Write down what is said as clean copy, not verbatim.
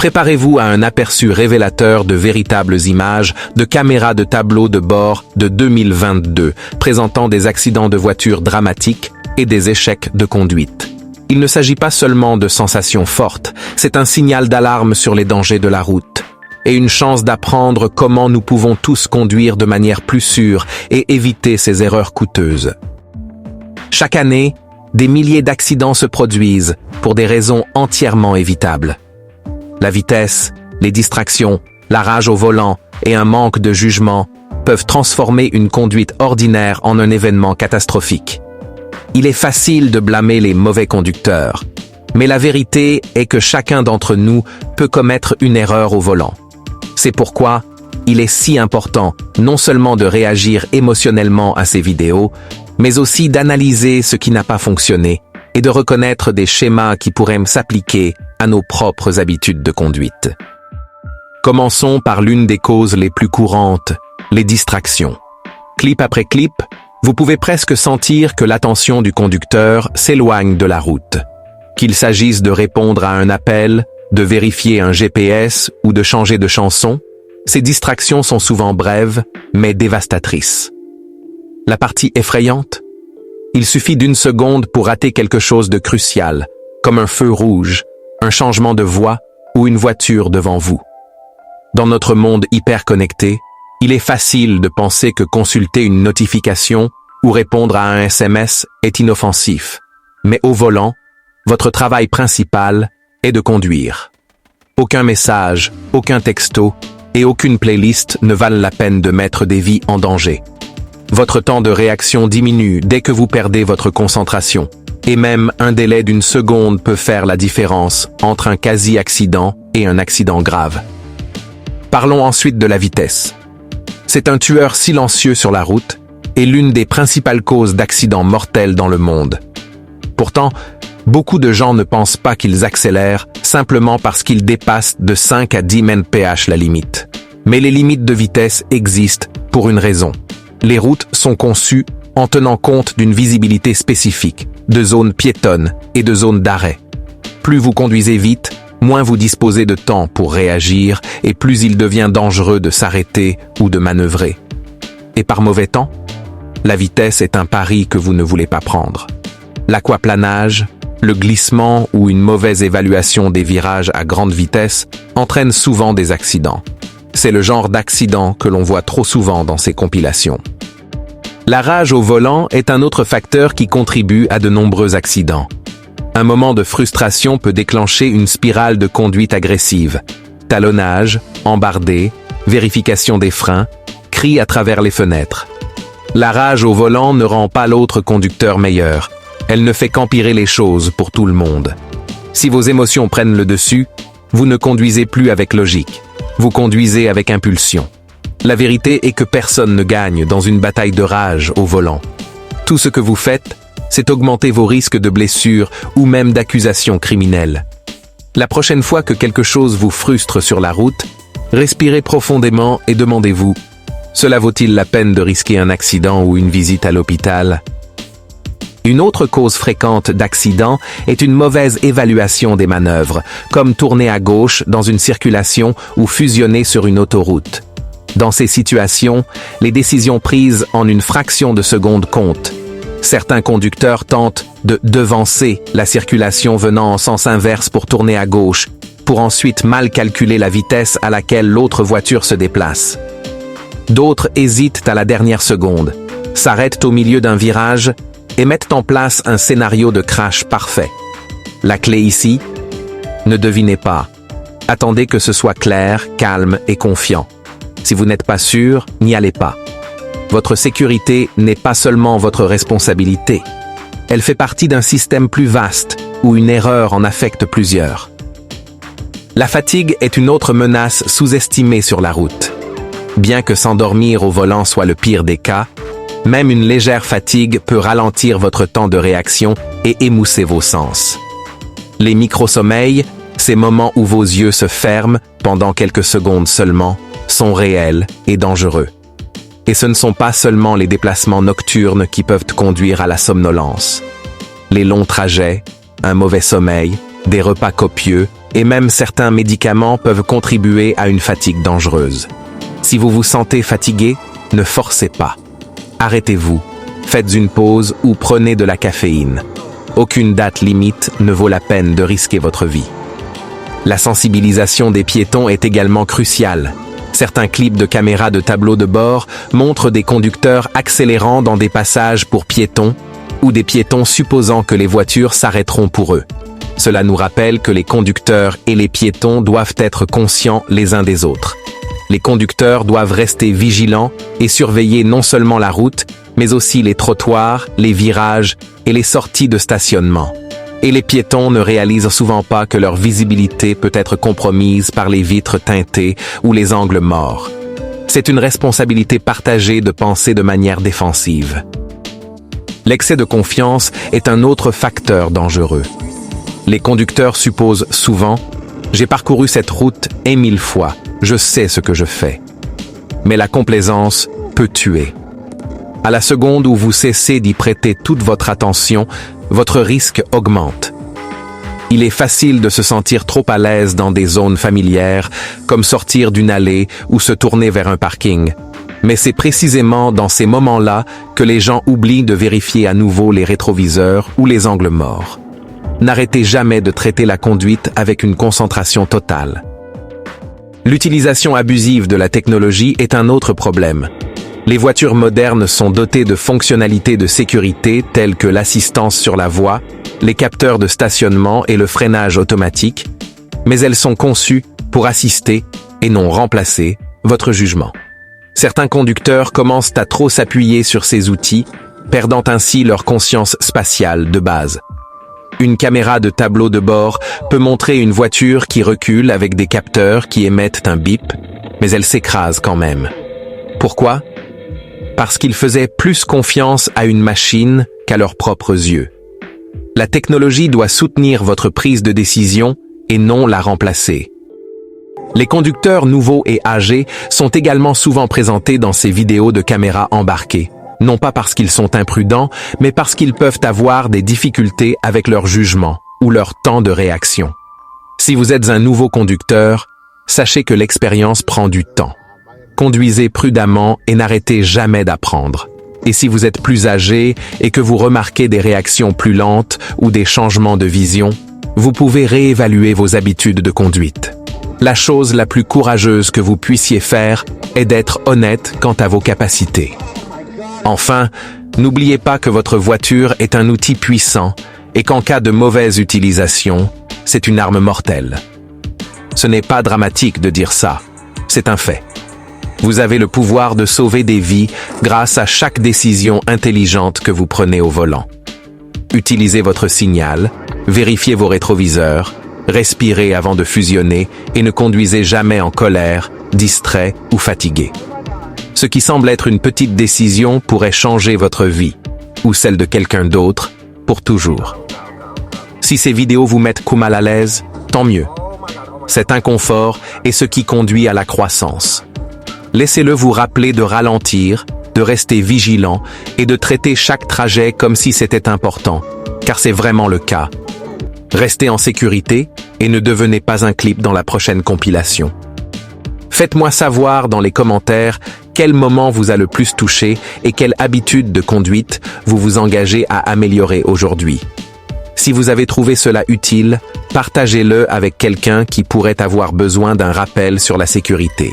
Préparez-vous à un aperçu révélateur de véritables images de caméras de tableau de bord de 2022, présentant des accidents de voiture dramatiques et des échecs de conduite. Il ne s'agit pas seulement de sensations fortes, c'est un signal d'alarme sur les dangers de la route et une chance d'apprendre comment nous pouvons tous conduire de manière plus sûre et éviter ces erreurs coûteuses. Chaque année, des milliers d'accidents se produisent pour des raisons entièrement évitables. La vitesse, les distractions, la rage au volant et un manque de jugement peuvent transformer une conduite ordinaire en un événement catastrophique. Il est facile de blâmer les mauvais conducteurs, mais la vérité est que chacun d'entre nous peut commettre une erreur au volant. C'est pourquoi il est si important non seulement de réagir émotionnellement à ces vidéos, mais aussi d'analyser ce qui n'a pas fonctionné et de reconnaître des schémas qui pourraient s'appliquer à nos propres habitudes de conduite. Commençons par l'une des causes les plus courantes, les distractions. Clip après clip, vous pouvez presque sentir que l'attention du conducteur s'éloigne de la route. Qu'il s'agisse de répondre à un appel, de vérifier un GPS ou de changer de chanson, ces distractions sont souvent brèves, mais dévastatrices. La partie effrayante? Il suffit d'une seconde pour rater quelque chose de crucial, comme un feu rouge, un changement de voie ou une voiture devant vous. Dans notre monde hyper connecté, il est facile de penser que consulter une notification ou répondre à un SMS est inoffensif. Mais au volant, votre travail principal est de conduire. Aucun message, aucun texto et aucune playlist ne valent la peine de mettre des vies en danger. Votre temps de réaction diminue dès que vous perdez votre concentration. Et même un délai d'une seconde peut faire la différence entre un quasi-accident et un accident grave. Parlons ensuite de la vitesse. C'est un tueur silencieux sur la route et l'une des principales causes d'accidents mortels dans le monde. Pourtant, beaucoup de gens ne pensent pas qu'ils accélèrent simplement parce qu'ils dépassent de 5 à 10 mph la limite. Mais les limites de vitesse existent pour une raison. Les routes sont conçues en tenant compte d'une visibilité spécifique, de zones piétonnes et de zones d'arrêt. Plus vous conduisez vite, moins vous disposez de temps pour réagir et plus il devient dangereux de s'arrêter ou de manœuvrer. Et par mauvais temps, la vitesse est un pari que vous ne voulez pas prendre. L'aquaplanage, le glissement ou une mauvaise évaluation des virages à grande vitesse entraînent souvent des accidents. C'est le genre d'accident que l'on voit trop souvent dans ces compilations. La rage au volant est un autre facteur qui contribue à de nombreux accidents. Un moment de frustration peut déclencher une spirale de conduite agressive. Talonnage, embardé, vérification des freins, cris à travers les fenêtres. La rage au volant ne rend pas l'autre conducteur meilleur. Elle ne fait qu'empirer les choses pour tout le monde. Si vos émotions prennent le dessus, vous ne conduisez plus avec logique. Vous conduisez avec impulsion. La vérité est que personne ne gagne dans une bataille de rage au volant. Tout ce que vous faites, c'est augmenter vos risques de blessures ou même d'accusations criminelles. La prochaine fois que quelque chose vous frustre sur la route, respirez profondément et demandez-vous, cela vaut-il la peine de risquer un accident ou une visite à l'hôpital? Une autre cause fréquente d'accidents est une mauvaise évaluation des manœuvres, comme tourner à gauche dans une circulation ou fusionner sur une autoroute. Dans ces situations, les décisions prises en une fraction de seconde comptent. Certains conducteurs tentent de devancer la circulation venant en sens inverse pour tourner à gauche, pour ensuite mal calculer la vitesse à laquelle l'autre voiture se déplace. D'autres hésitent à la dernière seconde, s'arrêtent au milieu d'un virage et mettent en place un scénario de crash parfait. La clé ici? Ne devinez pas. Attendez que ce soit clair, calme et confiant. Si vous n'êtes pas sûr, n'y allez pas. Votre sécurité n'est pas seulement votre responsabilité. Elle fait partie d'un système plus vaste, où une erreur en affecte plusieurs. La fatigue est une autre menace sous-estimée sur la route. Bien que s'endormir au volant soit le pire des cas, même une légère fatigue peut ralentir votre temps de réaction et émousser vos sens. Les micro-sommeils, ces moments où vos yeux se ferment pendant quelques secondes seulement, sont réels et dangereux. Et ce ne sont pas seulement les déplacements nocturnes qui peuvent conduire à la somnolence. Les longs trajets, un mauvais sommeil, des repas copieux et même certains médicaments peuvent contribuer à une fatigue dangereuse. Si vous vous sentez fatigué, ne forcez pas. Arrêtez-vous, faites une pause ou prenez de la caféine. Aucune date limite ne vaut la peine de risquer votre vie. La sensibilisation des piétons est également cruciale. Certains clips de caméras de tableau de bord montrent des conducteurs accélérant dans des passages pour piétons ou des piétons supposant que les voitures s'arrêteront pour eux. Cela nous rappelle que les conducteurs et les piétons doivent être conscients les uns des autres. Les conducteurs doivent rester vigilants et surveiller non seulement la route, mais aussi les trottoirs, les virages et les sorties de stationnement. Et les piétons ne réalisent souvent pas que leur visibilité peut être compromise par les vitres teintées ou les angles morts. C'est une responsabilité partagée de penser de manière défensive. L'excès de confiance est un autre facteur dangereux. Les conducteurs supposent souvent « J'ai parcouru cette route 1000 fois, je sais ce que je fais ». Mais la complaisance peut tuer. À la seconde où vous cessez d'y prêter toute votre attention, votre risque augmente. Il est facile de se sentir trop à l'aise dans des zones familières, comme sortir d'une allée ou se tourner vers un parking. Mais c'est précisément dans ces moments-là que les gens oublient de vérifier à nouveau les rétroviseurs ou les angles morts. N'arrêtez jamais de traiter la conduite avec une concentration totale. L'utilisation abusive de la technologie est un autre problème. Les voitures modernes sont dotées de fonctionnalités de sécurité telles que l'assistance sur la voie, les capteurs de stationnement et le freinage automatique, mais elles sont conçues pour assister, et non remplacer, votre jugement. Certains conducteurs commencent à trop s'appuyer sur ces outils, perdant ainsi leur conscience spatiale de base. Une caméra de tableau de bord peut montrer une voiture qui recule avec des capteurs qui émettent un bip, mais elle s'écrase quand même. Pourquoi ? Parce qu'ils faisaient plus confiance à une machine qu'à leurs propres yeux. La technologie doit soutenir votre prise de décision et non la remplacer. Les conducteurs nouveaux et âgés sont également souvent présentés dans ces vidéos de caméras embarquées, non pas parce qu'ils sont imprudents, mais parce qu'ils peuvent avoir des difficultés avec leur jugement ou leur temps de réaction. Si vous êtes un nouveau conducteur, sachez que l'expérience prend du temps. Conduisez prudemment et n'arrêtez jamais d'apprendre. Et si vous êtes plus âgé et que vous remarquez des réactions plus lentes ou des changements de vision, vous pouvez réévaluer vos habitudes de conduite. La chose la plus courageuse que vous puissiez faire est d'être honnête quant à vos capacités. Enfin, n'oubliez pas que votre voiture est un outil puissant et qu'en cas de mauvaise utilisation, c'est une arme mortelle. Ce n'est pas dramatique de dire ça, c'est un fait. Vous avez le pouvoir de sauver des vies grâce à chaque décision intelligente que vous prenez au volant. Utilisez votre signal, vérifiez vos rétroviseurs, respirez avant de fusionner et ne conduisez jamais en colère, distrait ou fatigué. Ce qui semble être une petite décision pourrait changer votre vie, ou celle de quelqu'un d'autre, pour toujours. Si ces vidéos vous mettent mal à l'aise, tant mieux. Cet inconfort est ce qui conduit à la croissance. Laissez-le vous rappeler de ralentir, de rester vigilant et de traiter chaque trajet comme si c'était important, car c'est vraiment le cas. Restez en sécurité et ne devenez pas un clip dans la prochaine compilation. Faites-moi savoir dans les commentaires quel moment vous a le plus touché et quelle habitude de conduite vous vous engagez à améliorer aujourd'hui. Si vous avez trouvé cela utile, partagez-le avec quelqu'un qui pourrait avoir besoin d'un rappel sur la sécurité.